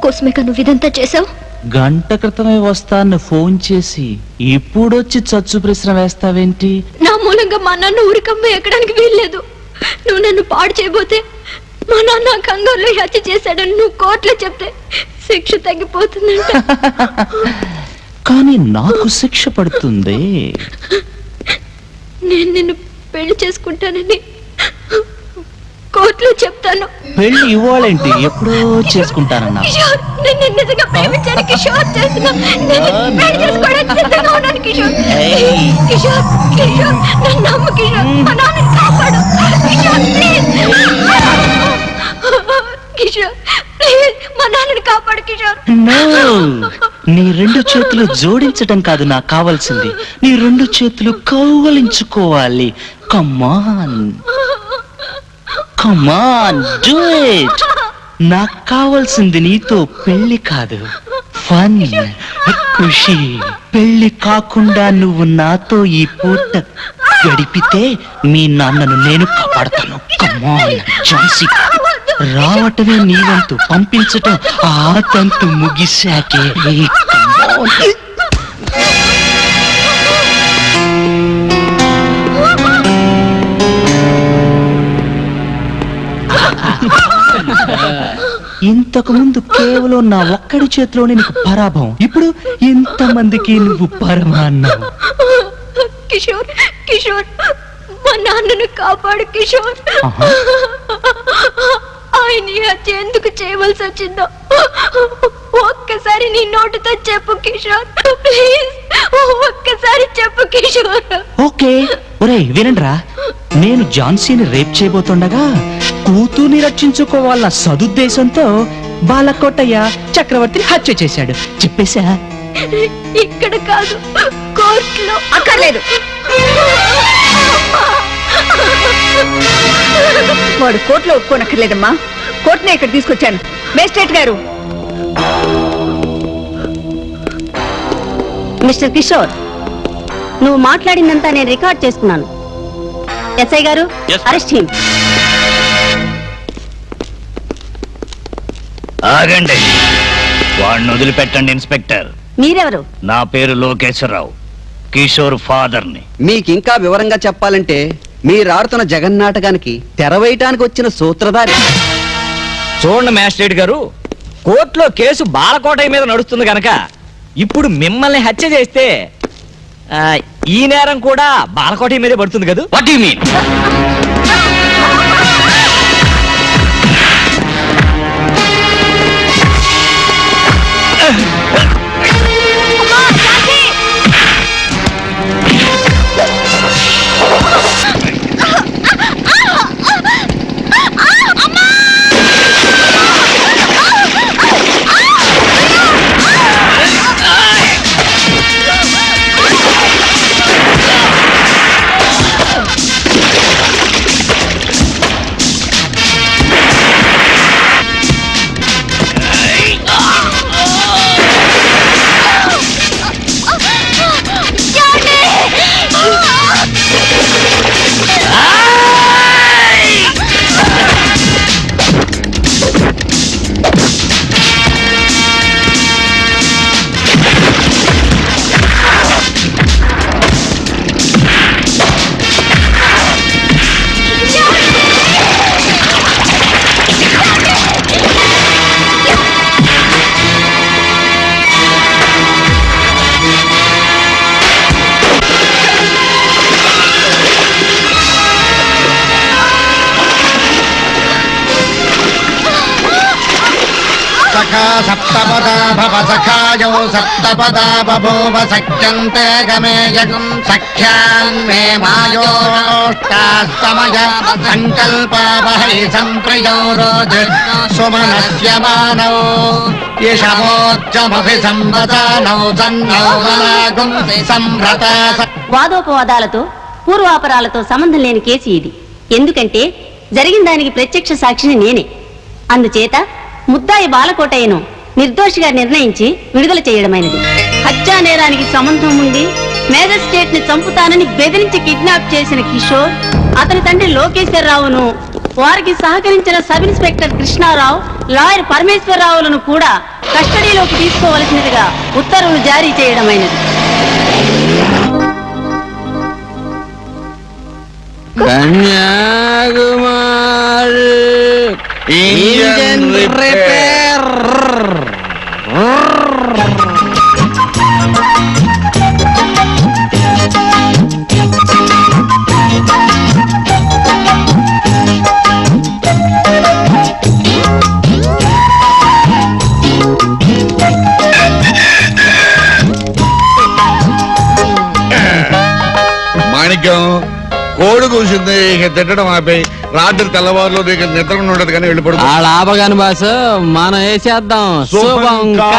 కోసమే నువ్వు ఇదంతా చేసావు. గంట క్రితమే వస్తాను ఫోన్ చేసి ఇప్పుడొచ్చి చచ్చు ప్రశ్న వేస్తావేంటి? నా మూలంగా మా నాన్న ఊరికమ్మ ఎక్కడానికి వీల్లేదు. నువ్వు నన్ను పాడు చేయబోతే మా నాన్న కంగారులో హత్య చేశాడని నువ్వు కోర్టులో చెప్తే శిక్ష తగ్గిపోతుందంట. కానీ నాకు శిక్ష పడుతుంది. నేను నిన్ను పెళ్లి చేసుకుంటానని కోర్టులో చెప్తాను. పెళ్లి ఇవ్వాలంటే ఎప్పుడో చేసుకుంటానన్నా. కిషోర్, నేను నిజంగా ప్రేమించాను కిషోర్. కిషోర్, కిషోర్, కిషోర్, నన్ను నమ్ము కిషోర్. మా నాన్నని కాపాడు కిషోర్, ప్లీజ్. కిషోర్, ప్లీజ్, మా నాన్నని కాపాడు కిషోర్. నీ రెండు చేతులు జోడించటం కాదు నాకు కావాల్సింది, నీ రెండు చేతులు కౌగలించుకోవాలి. కమాన్ కమాన్, డూ ఇట్. నాకు కావాల్సింది నీతో పెళ్లి కాదు, ఫన్, ఖుషి. పెళ్లి కాకుండా నువ్వు నాతో ఈ పూట గడిపితే మీ నాన్నను నేను కాపాడతాను. కమాన్ ఝాన్సీ, రావటమే నీ వంతు, పంపించటం ఆ తంతు ముగిశాకే. ఇంతకు ముందు కేవలం నా ఒక్కడి చేతిలోనే నీకు పరాభవం, ఇప్పుడు ఇంతమందికి నువ్వు పరమాన్నావు. కిషోర్, కిషోర్, మా నాన్నను కాపాడు కిషోర్. ఆయన హత్య ఎందుకు చేయవలసి వచ్చిందో ఒక్కసారి నీ నోటితో చెప్పు కిషోర్, ప్లీజ్. ఒక్కసారి చెప్పు కిషోర్. ఓకే, ఒరేయ్ వినండ్రా, నేను ఝాన్సీని రేప్ చేయబోతుండగా కూతుర్ని రక్షించుకోవాలన్న సదుద్దేశంతో బాలకోటయ్య చక్రవర్తిని హత్య చేశాడు. చెప్పేశా? ఇక్కడ కాదు, కోర్టులో. అక్కర్లేదు, వాడు కోర్టులో ఒప్పుకోనక్కర్లేదమ్మా. కోర్టునే ఇక్కడ తీసుకొచ్చాను. మేజిస్ట్రేట్ గారు. మిస్టర్ కిషోర్, నువ్వు మాట్లాడిందంతా నేను రికార్డ్ చేసుకున్నాను. ఎస్ఐ గారు, అరెస్ట్ హిమ్. ఆగండి, వాడిని వదిలిపెట్టండి ఇన్స్పెక్టర్. మీరెవరు? నా పేరు లోకేశ్వరరావు, కిషోర్ ఫాదర్ని. మీకు ఇంకా వివరంగా చెప్పాలంటే మీరు ఆడుతున్న జగన్నాటకానికి తెర వేయటానికి వచ్చిన సూత్రధారి. చూడండి మేజిస్ట్రేట్ గారు, కోర్టులో కేసు బాలకోటయ్య మీద నడుస్తుంది గనక ఇప్పుడు మిమ్మల్ని హత్య చేస్తే ఈ నేరం కూడా బాలకోటయ్య మీదే పడుతుంది కదా. What you mean? सप्तपदा भव सखायो सप्तपदा बभूव सख्यन्ते गमेयगुं सख्यान्मे मायोष्टास्तमय सङ्कल्पावहै सम्प्रियो रोज सुमनस्य मानौ यशवोच्चमभि संवदानौ सन्नौ वनागुं संभ्रता. వాదోపవాదాలతో పూర్వాపరాలతో సంబంధం లేని కేసు ఇది. ఎందుకంటే జరిగిన దానికి ప్రత్యక్ష సాక్షిని నేనే. అందుచేత ముద్దాయి బాలకోటయ్యను నిర్దోషిగా నిర్ణయించి విడుదల చేయడమైనది. హత్యా నేరానికి సంబంధం ఉండి మేజిస్ట్రేట్ ని చంపుతానని బెదిరించి కిడ్నాప్ చేసిన కిషోర్, అతని తండ్రి లోకేశ్వరరావును వారికి సహకరించిన సబ్ ఇన్స్పెక్టర్ కృష్ణారావు, లాయర్ పరమేశ్వరరావులను కూడా కస్టడీలోకి తీసుకోవలసినదిగా ఉత్తర్వులు జారీ చేయడమైనది. Kanyakumari engine repair. మాణిక్యం, కోడి కూసింది, ఇక తిట్టడం ఆపేయి. రాత్రి తెల్లవారులో నీకు నిద్ర ఉండదు కానీ వెళ్ళిపడు. ఆ లాభగాని బాసు మనం వేసేద్దాం. శుభంకా.